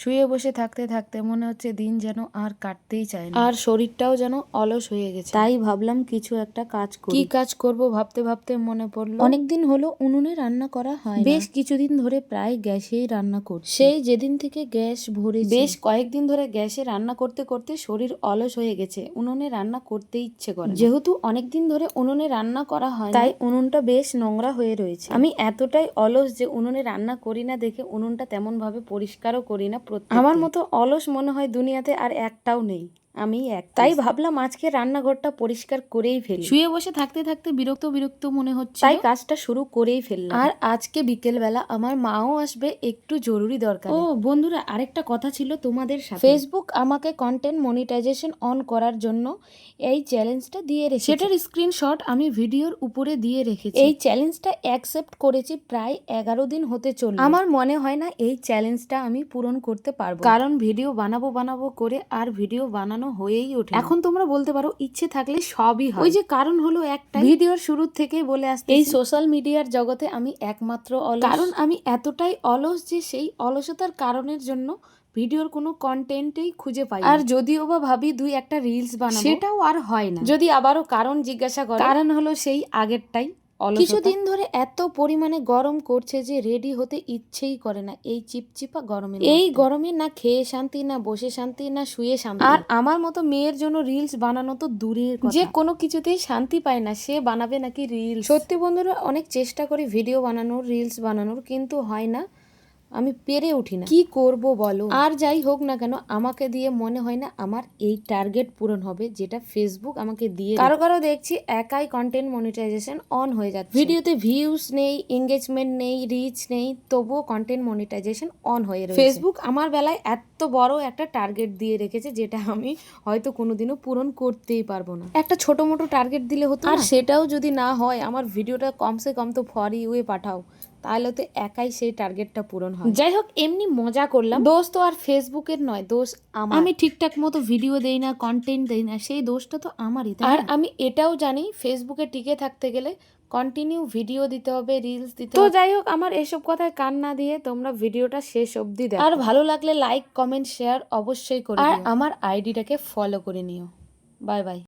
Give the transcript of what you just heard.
শুয়ে বসে থাকতে থাকতে মনে হচ্ছে দিন যেন আর কাটতেই চায় না, আর শরীরটাও যেন অলস হয়ে গেছে। তাই ভাবলাম কিছু একটা কাজ করি। কি কাজ করব ভাবতে ভাবতে মনে পড়লো অনেকদিন হলো উনুনে রান্না করা হয়, বেশ কিছুদিন ধরে প্রায় গ্যাসেই রান্না করছি। সেই যেদিন থেকে গ্যাস ভরেছি, বেশ কয়েকদিন ধরে গ্যাসে রান্না করতে করতে শরীর অলস হয়ে গেছে, উনুনে রান্না করতে ইচ্ছে করে। যেহেতু অনেকদিন ধরে উনুনে রান্না করা হয় তাই উনুনটা বেশ নোংরা হয়ে রয়েছে। আমি এতটাই অলস যে উনুনে রান্না করি না দেখে উনুনটা তেমন ভাবে পরিষ্কারও করি না। আমার মতো অলস মনে হয় দুনিয়াতে আর একটাও নেই, আমি তাই ভাবলাম আজকে রান্নাঘরটা পরিষ্কার করেই ফেলি। শুয়ে বসে থাকতে থাকতে বিরক্ত বিরক্ত মনে হচ্ছে, তাই কাজটা শুরু করেই ফেললাম। আর আজকে বিকেলবেলা আমার মাও আসবে, একটু জরুরি দরকার। ও বন্ধুরা, আরেকটা কথা ছিল তোমাদের সাথে। ফেসবুক আমাকে কন্টেন্ট মনিটাইজেশন অন করার জন্য এই চ্যালেঞ্জটা দিয়ে রেখেছে, সেটার স্ক্রিনশট আমি ভিডিওর উপরে দিয়ে রেখেছি। এই চ্যালেঞ্জটা অ্যাকসেপ্ট করেছি প্রায় 11 দিন হতে চলল। আমার মনে হয় না এই চ্যালেঞ্জটা আমি পূরণ করতে পারবো, কারণ ভিডিও বানাবো করে আর ভিডিও বানানো হয়েই ওঠে। এখন তোমরা বলতে পারো ইচ্ছে থাকলে সবই হয়, ওই যে কারণ হলো একটা, ভিডিওর শুরু থেকেই বলে আসতে এই সোশ্যাল মিডিয়ার জগতে আমি একমাত্র অলস। কারণ আমি এতটাই অলস যে সেই অলসতার কারণের জন্য ভিডিওর কোনো কন্টেন্টেই খুঁজে পাই, আর যদিও বা ভাবি দুই একটা রিলস বানাবো সেটাও আর হয় না। যদি আবারও কারণ জিজ্ঞাসা করে, কারণ হলো সেই আগেরটাই। কিছুদিন ধরে এত পরিমাণে গরম করছে যে রেডি হতে ইচ্ছেই করে না এই চিপচিপা গরমে। এই গরমে না খেয়ে শান্তি, না বসে শান্তি, না শুয়ে শান্তি। আর আমার মতো মেয়ের জন্য রিলস বানানো তো দূরের কথা, যে কোনো কিছুতেই শান্তি পায় না সে বানাবে নাকি রিলস। সত্যি বন্ধুরা, অনেক চেষ্টা করি ভিডিও বানানোর, রিলস বানানোর, কিন্তু হয় না, আমি পেরে উঠি না। কি করব বলো? আর যাই হোক না কেন, আমাকে দিয়ে মনে হয় না আমার এই টার্গেট পূরণ হবে যেটা ফেসবুক আমাকে দিয়ে। কারো কারো দেখছি একাই কন্টেন্ট মনিটাইজেশন অন হয়ে যাচ্ছে, ভিডিওতে ভিউজ নেই, এঙ্গেজমেন্ট নেই, রিচ নেই, তবুও কন্টেন্ট মনিটাইজেশন অন হয়ে রয়েছে। ফেসবুক আমার বেলায় এত বড় একটা টার্গেট দিয়ে রেখেছে যেটা আমি হয়তো কোনোদিনও পূরণ করতেই পারবো না। একটা ছোট মোটো টার্গেট দিলে হতো, আর সেটাও যদি না হয় আমার ভিডিওটা কমসে কম তো ফর ইউয়ে পাঠাও, তাহলে তো একাই সেই টার্গেটটা পূরণ হয়। যাই হোক, এমনি মজা করলাম। দোষ তো আর ফেসবুকের নয়, দোষ আমার। আমি ঠিকঠাক মতো ভিডিও দেই না, কন্টেন্ট দেই না, সেই দোষটা তো আমারই। আর আমি এটাও জানি ফেসবুকে টিকে থাকতে গেলে কন্টিনিউ ভিডিও দিতে হবে, রিলস দিতে হবে। তো যাই হোক, আমার এসব কথায় কান না দিয়ে তোমরা ভিডিওটা শেষ অবধি দেখো, আর ভালো লাগলে লাইক, কমেন্ট, শেয়ার অবশ্যই করে দিও, আর আমার আইডিটাকে ফলো করে নিও। Bye bye.